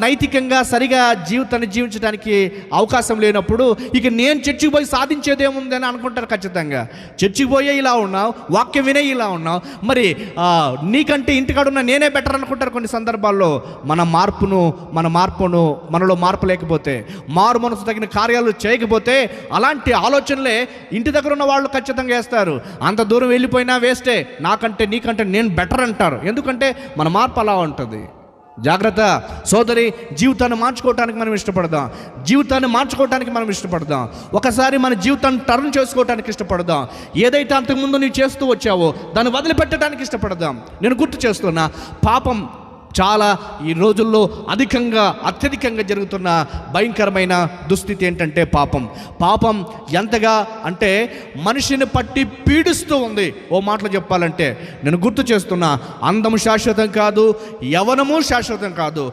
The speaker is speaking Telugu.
నైతికంగా సరిగా జీవితాన్ని జీవించడానికి అవకాశం లేనప్పుడు ఇక నేను చర్చికి పోయి సాధించేదేముంది అని అనుకుంటారు. ఖచ్చితంగా చర్చికి పోయే ఇలా ఉన్నావు, వాక్యం వినే ఇలా ఉన్నావు, మరి నీకంటే ఇంటికాడ ఉన్న నేనే బెటర్ అనుకుంటారు. కొన్ని సందర్భాల్లో మన మార్పును మనలో మార్పు లేకపోతే, మారు మనసు తగిన కార్యాలు చేయకపోతే అలాంటి ఆలోచనలే ఇంటి దగ్గర ఉన్న వాళ్ళు ఖచ్చితంగా వేస్తారు. అంత దూరం వెళ్ళిపోయినా వేస్టే, నాకంటే నీకంటే నేను బెటర్ అంటారు. ఎందుకంటే మన మార్పు అలా ఉంటుంది. జాగ్రత్త సోదరి, జీవితాన్ని మార్చుకోవటానికి మనం ఇష్టపడదాం. ఒకసారి మన జీవితాన్ని టర్న్ చేసుకోవటానికి ఇష్టపడదాం. ఏదైతే అంతకుముందు నీవు చేస్తూ వచ్చావో దాన్ని వదిలిపెట్టడానికి ఇష్టపడదాం. నేను గుర్తు చేస్తున్నా, పాపం చాలా ఈ రోజుల్లో అత్యధికంగా జరుగుతున్న భయంకరమైన దుస్థితి ఏంటంటే పాపం ఎంతగా అంటే మనిషిని పట్టి పీడిస్తూ ఉంది. ఓ మాటలు చెప్పాలంటే నేను గుర్తు చేస్తున్నా, అందము శాశ్వతం కాదు, యవ్వనము శాశ్వతం కాదు.